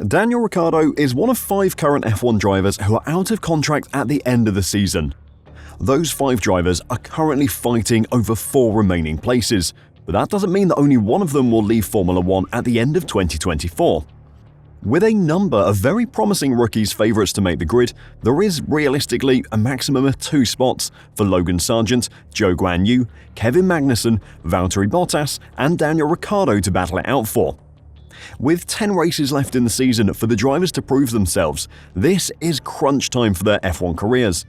Daniel Ricciardo is one of 5 current F1 drivers who are out of contract at the end of the season. Those 5 drivers are currently fighting over 4 remaining places, but that doesn't mean that only one of them will leave Formula 1 at the end of 2024. With a number of very promising rookies favourites to make the grid, there is realistically a maximum of 2 spots for Logan Sargeant, Zhou Guanyu, Kevin Magnussen, Valtteri Bottas and Daniel Ricciardo to battle it out for. With 10 races left in the season for the drivers to prove themselves, this is crunch time for their F1 careers.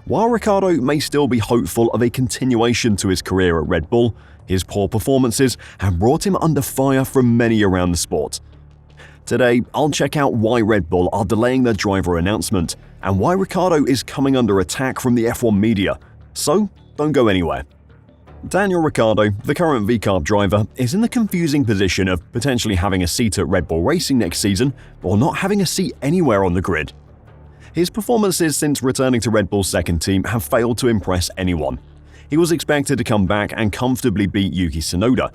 While Ricciardo may still be hopeful of a continuation to his career at Red Bull, his poor performances have brought him under fire from many around the sport. Today, I'll check out why Red Bull are delaying their driver announcement and why Ricciardo is coming under attack from the F1 media, so don't go anywhere. Daniel Ricciardo, the current VCARB driver, is in the confusing position of potentially having a seat at Red Bull Racing next season or not having a seat anywhere on the grid. His performances since returning to Red Bull's second team have failed to impress anyone. He was expected to come back and comfortably beat Yuki Tsunoda.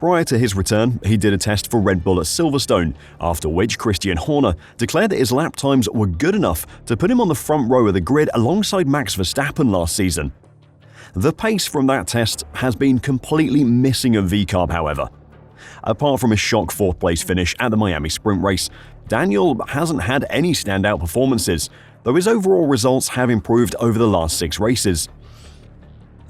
Prior to his return, he did a test for Red Bull at Silverstone, after which Christian Horner declared that his lap times were good enough to put him on the front row of the grid alongside Max Verstappen last season. The pace from that test has been completely missing of VCARB, however. Apart from a shock 4th place finish at the Miami sprint race, Daniel hasn't had any standout performances, though his overall results have improved over the last 6 races.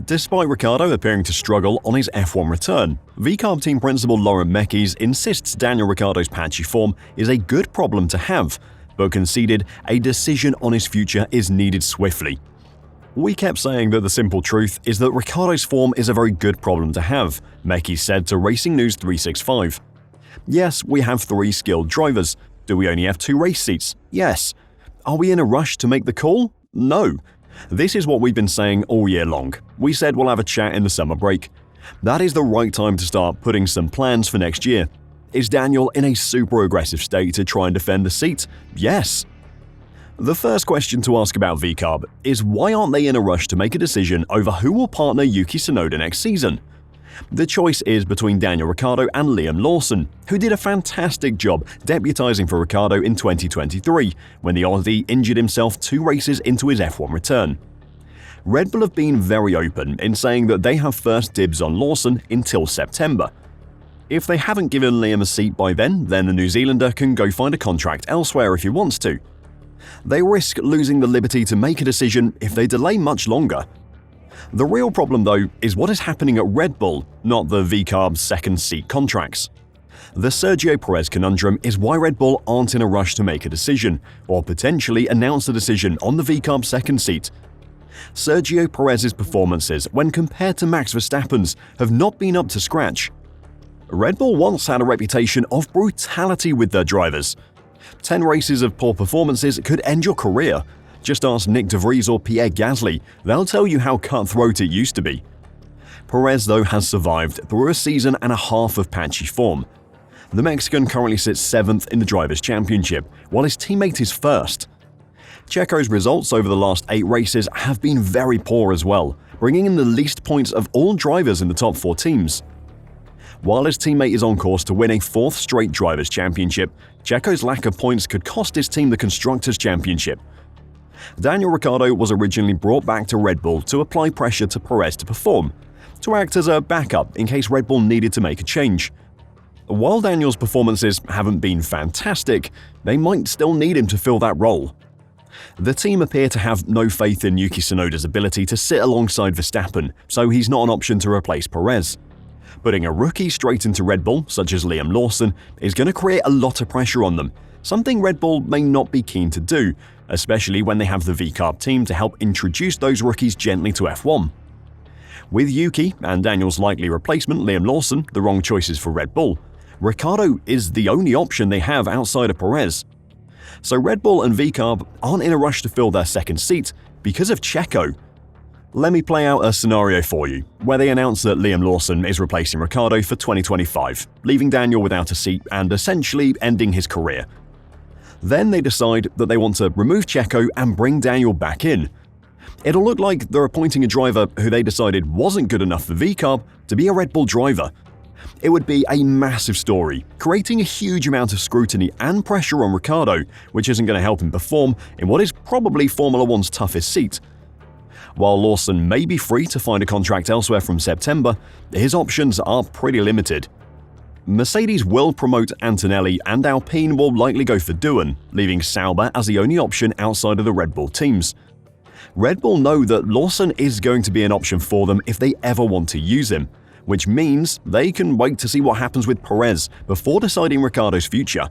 Despite Ricciardo appearing to struggle on his F1 return, VCARB team principal Laurent Mekies insists Daniel Ricciardo's patchy form is a good problem to have, but conceded a decision on his future is needed swiftly. "We kept saying that the simple truth is that Ricciardo's form is a very good problem to have," Mekies said to Racing News 365. "Yes, we have 3 skilled drivers. Do we only have 2 race seats? Yes. Are we in a rush to make the call? No. This is what we've been saying all year long. We said we'll have a chat in the summer break. That is the right time to start putting some plans for next year. Is Daniel in a super aggressive state to try and defend the seat? Yes." The first question to ask about VCARB is why aren't they in a rush to make a decision over who will partner Yuki Tsunoda next season? The choice is between Daniel Ricciardo and Liam Lawson, who did a fantastic job debutising for Ricciardo in 2023 when the Aussie injured himself 2 races into his F1 return. Red Bull have been very open in saying that they have first dibs on Lawson until September. If they haven't given Liam a seat by then the New Zealander can go find a contract elsewhere if he wants to. They risk losing the liberty to make a decision if they delay much longer. The real problem, though, is what is happening at Red Bull, not the VCARB's second seat contracts. The Sergio Perez conundrum is why Red Bull aren't in a rush to make a decision, or potentially announce a decision on the VCARB second seat. Sergio Perez's performances, when compared to Max Verstappen's, have not been up to scratch. Red Bull once had a reputation of brutality with their drivers. 10 races of poor performances could end your career. Just ask Nick de Vries or Pierre Gasly, they'll tell you how cutthroat it used to be. Perez, though, has survived through a season and a half of patchy form. The Mexican currently sits 7th in the Drivers' Championship, while his teammate is 1st. Checo's results over the last 8 races have been very poor as well, bringing in the least points of all drivers in the top 4 teams. While his teammate is on course to win a 4th straight Drivers' Championship, Checo's lack of points could cost his team the Constructors' Championship. Daniel Ricciardo was originally brought back to Red Bull to apply pressure to Perez to perform, to act as a backup in case Red Bull needed to make a change. While Daniel's performances haven't been fantastic, they might still need him to fill that role. The team appear to have no faith in Yuki Tsunoda's ability to sit alongside Verstappen, so he's not an option to replace Perez. Putting a rookie straight into Red Bull, such as Liam Lawson, is going to create a lot of pressure on them, something Red Bull may not be keen to do, especially when they have the VCARB team to help introduce those rookies gently to F1. With Yuki and Daniel's likely replacement, Liam Lawson, the wrong choices for Red Bull, Ricciardo is the only option they have outside of Perez. So Red Bull and VCARB aren't in a rush to fill their second seat because of Checo. Let me play out a scenario for you, where they announce that Liam Lawson is replacing Ricciardo for 2025, leaving Daniel without a seat and essentially ending his career. Then they decide that they want to remove Checo and bring Daniel back in. It'll look like they're appointing a driver who they decided wasn't good enough for VCARB to be a Red Bull driver. It would be a massive story, creating a huge amount of scrutiny and pressure on Ricciardo, which isn't going to help him perform in what is probably Formula One's toughest seat. While Lawson may be free to find a contract elsewhere from September, his options are pretty limited. Mercedes will promote Antonelli and Alpine will likely go for Doohan, leaving Sauber as the only option outside of the Red Bull teams. Red Bull know that Lawson is going to be an option for them if they ever want to use him, which means they can wait to see what happens with Perez before deciding Ricciardo's future.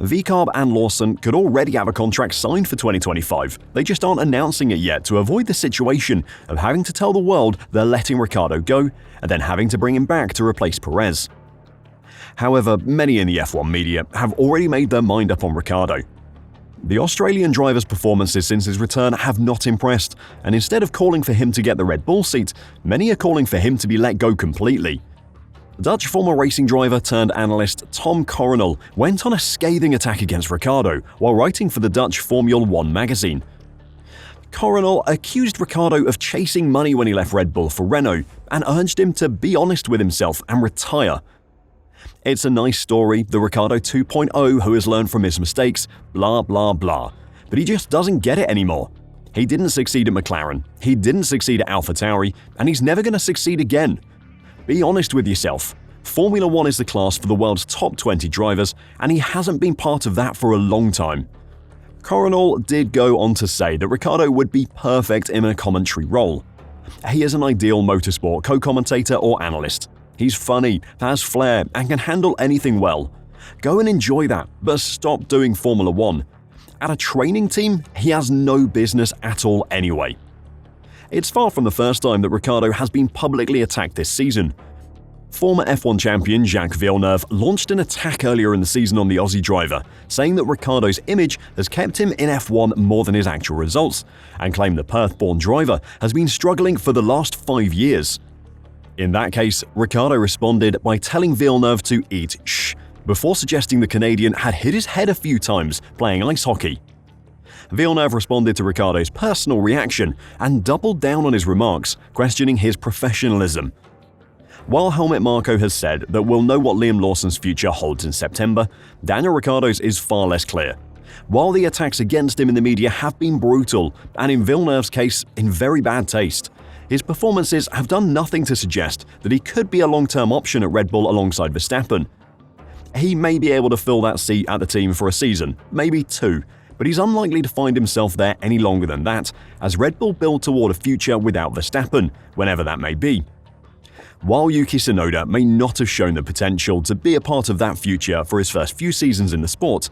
VCARB and Lawson could already have a contract signed for 2025, they just aren't announcing it yet to avoid the situation of having to tell the world they're letting Ricciardo go and then having to bring him back to replace Perez. However, many in the F1 media have already made their mind up on Ricciardo. The Australian driver's performances since his return have not impressed, and instead of calling for him to get the Red Bull seat, many are calling for him to be let go completely. Dutch former racing driver turned analyst Tom Coronel went on a scathing attack against Ricciardo while writing for the Dutch Formula One magazine. Coronel accused Ricciardo of chasing money when he left Red Bull for Renault and urged him to be honest with himself and retire. It's a nice story, the Ricciardo 2.0 who has learned from his mistakes, blah blah blah, but he just doesn't get it anymore. He didn't succeed at McLaren, he didn't succeed at AlphaTauri, and he's never going to succeed again. Be honest with yourself. Formula One is the class for the world's top 20 drivers, and he hasn't been part of that for a long time. Coronel did go on to say that Ricciardo would be perfect in a commentary role. He is an ideal motorsport co-commentator or analyst. He's funny, has flair, and can handle anything well. Go and enjoy that, but stop doing Formula One. At a training team, he has no business at all anyway. It's far from the first time that Ricciardo has been publicly attacked this season. Former F1 champion Jacques Villeneuve launched an attack earlier in the season on the Aussie driver, saying that Ricciardo's image has kept him in F1 more than his actual results, and claimed the Perth-born driver has been struggling for the last 5 years. In that case, Ricciardo responded by telling Villeneuve to eat shh, before suggesting the Canadian had hit his head a few times playing ice hockey. Villeneuve responded to Ricciardo's personal reaction and doubled down on his remarks, questioning his professionalism. While Helmut Marko has said that we'll know what Liam Lawson's future holds in September, Daniel Ricciardo's is far less clear. While the attacks against him in the media have been brutal, and in Villeneuve's case, in very bad taste, his performances have done nothing to suggest that he could be a long-term option at Red Bull alongside Verstappen. He may be able to fill that seat at the team for a season, maybe 2, but he's unlikely to find himself there any longer than that, as Red Bull build toward a future without Verstappen, whenever that may be. While Yuki Tsunoda may not have shown the potential to be a part of that future for his first few seasons in the sport,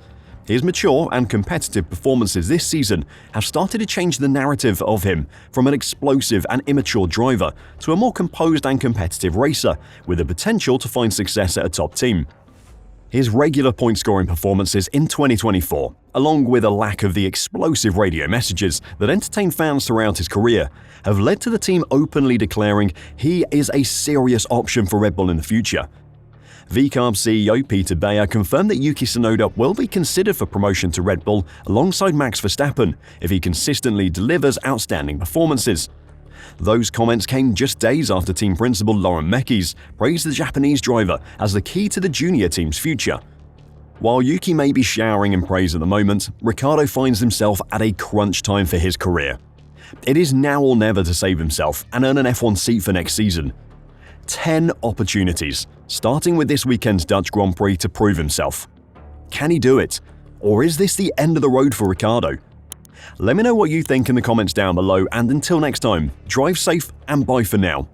his mature and competitive performances this season have started to change the narrative of him from an explosive and immature driver to a more composed and competitive racer with the potential to find success at a top team. His regular point-scoring performances in 2024, along with a lack of the explosive radio messages that entertain fans throughout his career, have led to the team openly declaring he is a serious option for Red Bull in the future. VCARB CEO Peter Bayer confirmed that Yuki Tsunoda will be considered for promotion to Red Bull alongside Max Verstappen if he consistently delivers outstanding performances. Those comments came just days after team principal Lauren Mekies praised the Japanese driver as the key to the junior team's future. While Yuki may be showering in praise at the moment, Ricciardo finds himself at a crunch time for his career. It is now or never to save himself and earn an F1 seat for next season. 10 opportunities, starting with this weekend's Dutch Grand Prix to prove himself. Can he do it? Or is this the end of the road for Ricciardo? Let me know what you think in the comments down below, and until next time, drive safe and bye for now.